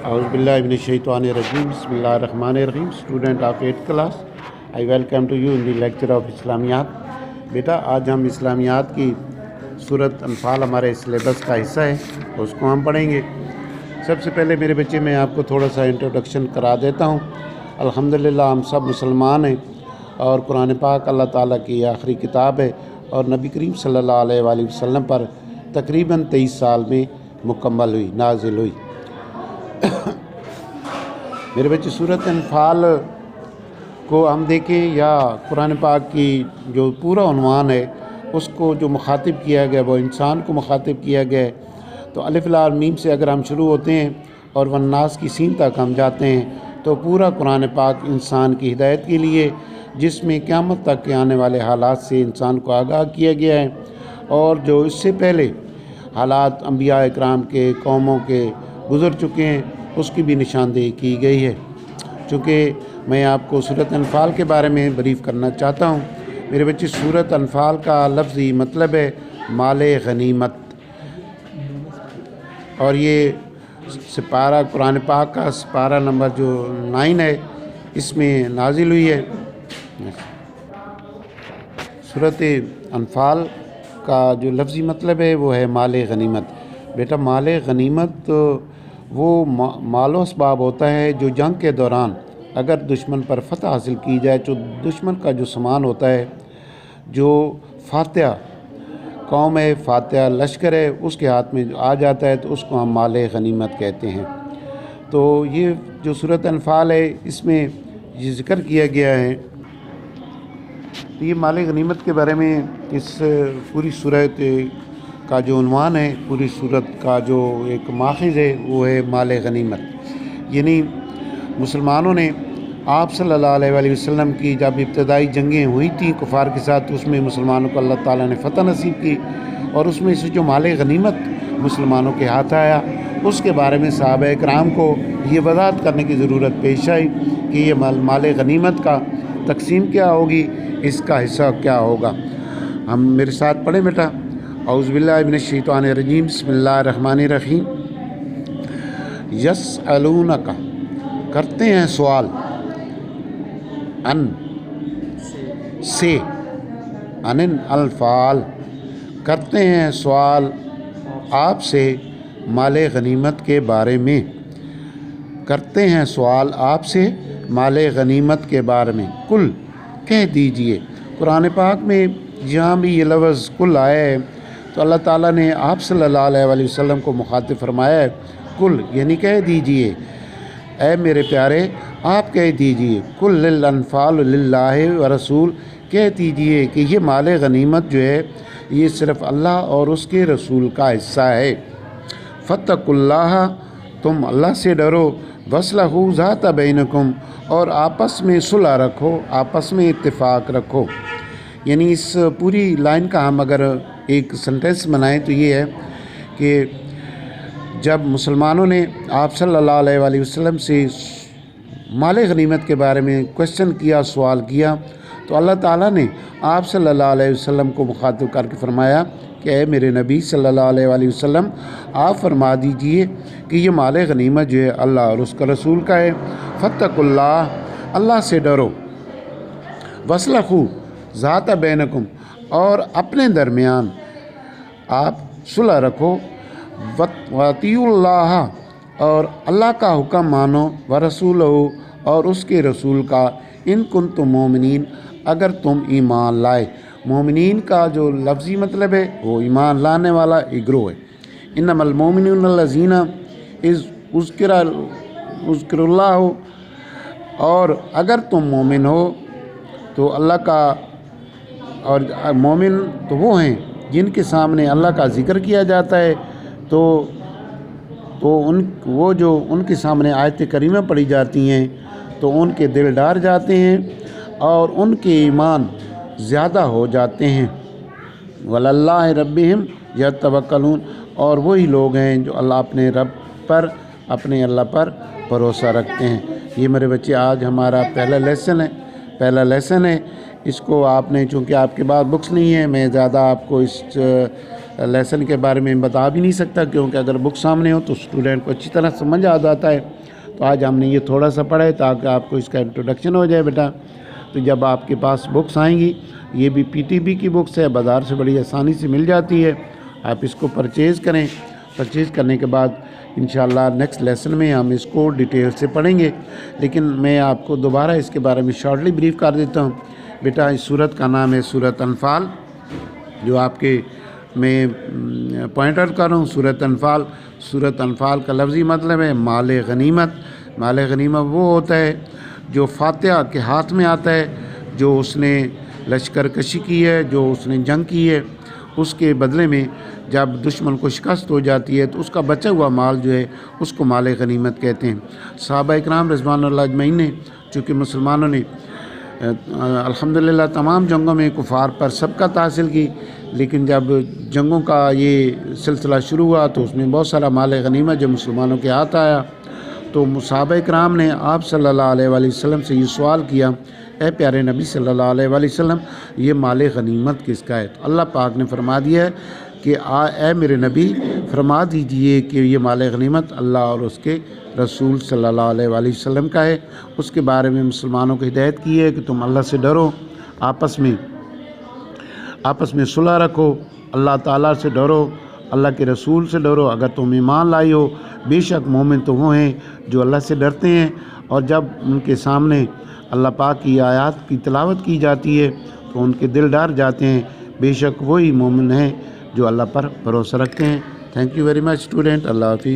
Auzubillahiminash-shaytanir-rajim. Bismillahir-rahmanir-rahim. Student of 8th class, I welcome to you in the lecture of इस्लामियात. बेटा आज हम इस्लामियात की सूरत अनफाल हमारे सिलेबस का हिस्सा है, उसको हम पढ़ेंगे। सबसे पहले मेरे बच्चे मैं आपको थोड़ा सा इंट्रोडक्शन करा देता हूँ। अल्हम्दुलिल्लाह हम सब मुसलमान हैं और कुरान पाक अल्लाह ताला की आखिरी किताब है और नबी करीम सल्लल्लाहु अलैहि वसल्लम पर तकरीबन 23 साल में मुकम्मल हुई, नाजिल हुई। मेरे बच्चे सूरत अनफाल को हम देखें या कुरान पाक की जो पूरा उन्वान है उसको जो मुखातिब किया गया वो इंसान को मुखातिब किया गया है। तो अलिफ लाम मीम से अगर हम शुरू होते हैं और वन्नास की सीन तक हम जाते हैं तो पूरा कुरान पाक इंसान की हिदायत के लिए, जिसमें क़यामत तक के आने वाले हालात से इंसान को आगाह किया गया है और जो इससे पहले हालात अंबिया इकराम के कौमों के गुज़र चुके हैं उसकी भी निशानदेही की गई है। चूँकि मैं आपको सूरत अनफाल के बारे में ब्रीफ़ करना चाहता हूँ। मेरे बच्चे सूरत अनफाल का लफ्ज़ी मतलब है माले गनीमत, और ये सिपारा कुरान पाक का सिपारा नंबर जो 9 है इसमें नाजिल हुई है। सूरत अनफाल का जो लफ्ज़ी मतलब है वो है माले गनीमत। बेटा माले गनीमत तो वो मालो असबाब होता है जो जंग के दौरान अगर दुश्मन पर फतह हासिल की जाए तो दुश्मन का जो सामान होता है, जो फातिहा कौम है, फातिहा लश्कर है, उसके हाथ में आ जाता है तो उसको हम माले गनीमत कहते हैं। तो ये जो सूरत अनफाल है इसमें ये ज़िक्र किया गया है। तो ये माले गनीमत के बारे में इस पूरी सूरत का जो उन्वान है, पूरी सूरत का जो एक माखिज़ है वो है माले गनीमत। यानी मुसलमानों ने आप सल्लल्लाहु अलैहि वसल्लम की जब इब्तदाई जंगें हुई थी कुफ़ार के साथ, उसमें मुसलमानों को अल्लाह ताला ने फ़तह नसीब की और उसमें से जो माले गनीमत मुसलमानों के हाथ आया उसके बारे में सहाबा इकराम को ये वज़ाहत करने की ज़रूरत पेश आई कि ये माले गनीमत का तकसीम क्या होगी, इसका हिस्सा क्या होगा। हम मेरे साथ पढ़ें बेटा। औज़ुबिल्लाहि मिनश्शैतानिर्रजीम, बिस्मिल्लाहिर्रहमानिर्रहीम। यसअलूनका करते हैं सवाल, अन से, अनिन अल्फ़ाल करते हैं सवाल आपसे माले गनीमत के बारे में, करते हैं सवाल आपसे माले गनीमत के बारे में। कुल कह दीजिए। कुरान पाक में जहाँ भी ये लफ्ज़ कुल आया है तो अल्लाह ताला ने आप सल्लल्लाहु अलैहि वसल्लम को मुखातिब फरमाया है कुल, यानी कह दीजिए, ऐ मेरे प्यारे आप कह दीजिए, कुल लिल अनफाल लिल्लाहि व रसूल, कह दीजिए कि ये माले गनीमत जो है ये सिर्फ़ अल्लाह और उसके रसूल का हिस्सा है। फत्तकुल्लाह, तुम अल्लाह से डरो, वस्लहू ज़ात बैनकुम, और आपस में सुलह रखो, आपस में इत्तिफाक रखो। यानी इस पूरी लाइन का हम अगर एक सेंटेंस बनाएं तो ये है कि जब मुसलमानों ने आप सल्लल्लाहु अलैहि वसल्लम से माले गनीमत के बारे में क्वेश्चन किया, सवाल किया, तो अल्लाह ताला ने आप सल्लल्लाहु अलैहि वसल्लम को मुखातिब करके फरमाया कि ऐ मेरे नबी सल्लल्लाहु अलैहि वसल्लम आप फरमा दीजिए कि ये माले गनीमत जो है अल्लाह और उसका रसूल का है। फत्तकुल्लाह, अल्लाह से डरो, वस्लहू ज़ात बैनकुम, और अपने दरमियान आप सुलह रखो, वतीउल्लाह, और अल्लाह का हुक्म मानो, व रसूलहू, और उसके रसूल का, इन कुंतुम मोमिनीन, अगर तुम ईमान लाए। मोमिनीन का जो लफ्ज़ी मतलब है वो ईमान लाने वाला इग्रो है। इन्नमल मोमिनून लज़ीना इज़ उज़्किरुल्लाह, और अगर तुम मोमिन हो तो अल्लाह का, और मोमिन तो वो हैं जिनके सामने अल्लाह का ज़िक्र किया जाता है तो वो जो उनके सामने आयत करीमा पढ़ी जाती हैं तो उनके दिल डर जाते हैं और उनके ईमान ज़्यादा हो जाते हैं। वलल्लाहि रब्बिहिम यतवक्कलून, और वही लोग हैं जो अल्लाह अपने रब पर, अपने अल्लाह पर भरोसा रखते हैं। ये मेरे बच्चे आज हमारा पहला लेसन है। इसको आपने, चूँकि आपके पास बुक्स नहीं है, मैं ज़्यादा आपको इस لیسن کے بارے میں بتا بھی نہیں سکتا، کیونکہ اگر بک سامنے ہو تو اسٹوڈنٹ کو اچھی طرح سمجھ آ جاتا ہے۔ تو آج ہم نے یہ تھوڑا سا پڑھا ہے تاکہ آپ کو اس کا انٹروڈکشن ہو جائے بیٹا۔ تو جب آپ کے پاس بکس آئیں گی، یہ بھی پی ٹی بی کی بکس ہے، بازار سے بڑی آسانی سے مل جاتی ہے، آپ اس کو پرچیز کریں۔ پرچیز کرنے کے بعد انشاءاللہ نیکسٹ لیسن میں ہم اس کو ڈیٹیل سے پڑھیں گے، لیکن میں آپ کو دوبارہ اس کے بارے میں شارٹلی بریف کر دیتا ہوں۔ بیٹا اس سورت کا نام ہے سورت انفال، جو آپ کے میں پوائنٹ آؤٹ کر رہا ہوں۔ سورت انفال، سورت انفال کا لفظی مطلب ہے مال غنیمت۔ مال غنیمت وہ ہوتا ہے جو فاتحہ کے ہاتھ میں آتا ہے، جو اس نے لشکر کشی کی ہے، جو اس نے جنگ کی ہے، اس کے بدلے میں جب دشمن کو شکست ہو جاتی ہے تو اس کا بچا ہوا مال جو ہے اس کو مال غنیمت کہتے ہیں۔ صحابہ اکرام رضوان اللہ اجمعین نے، چونکہ مسلمانوں نے الحمدللہ تمام جنگوں میں کفار پر سبقت حاصل کی، لیکن جب جنگوں کا یہ سلسلہ شروع ہوا تو اس میں بہت سارا مال غنیمت جو مسلمانوں کے ہاتھ آیا۔ تو صحابہ اکرام نے آپ صلی اللہ علیہ وآلہ وسلم سے یہ سوال کیا، اے پیارے نبی صلی اللہ علیہ وآلہ وسلم، یہ مال غنیمت کس کا ہے؟ تو اللہ پاک نے فرما دیا ہے کہ اے میرے نبی فرما دیجئے کہ یہ مال غنیمت اللہ اور اس کے رسول صلی اللہ علیہ وآلہ وسلم کا ہے۔ اس کے بارے میں مسلمانوں کو ہدایت کی ہے کہ تم اللہ سے ڈرو، آپس میں صلح رکھو، اللہ تعالیٰ سے ڈرو، اللہ کے رسول سے ڈرو۔ اگر تم ایمان لائی ہو، بے شک مومن تو وہ ہیں جو اللہ سے ڈرتے ہیں، اور جب ان کے سامنے اللہ پاک کی آیات کی تلاوت کی جاتی ہے تو ان کے دل ڈر جاتے ہیں۔ بے شک وہی مومن ہیں جو اللہ پر بھروسہ رکھتے ہیں۔ Thank you very much student, اللہ حافظ۔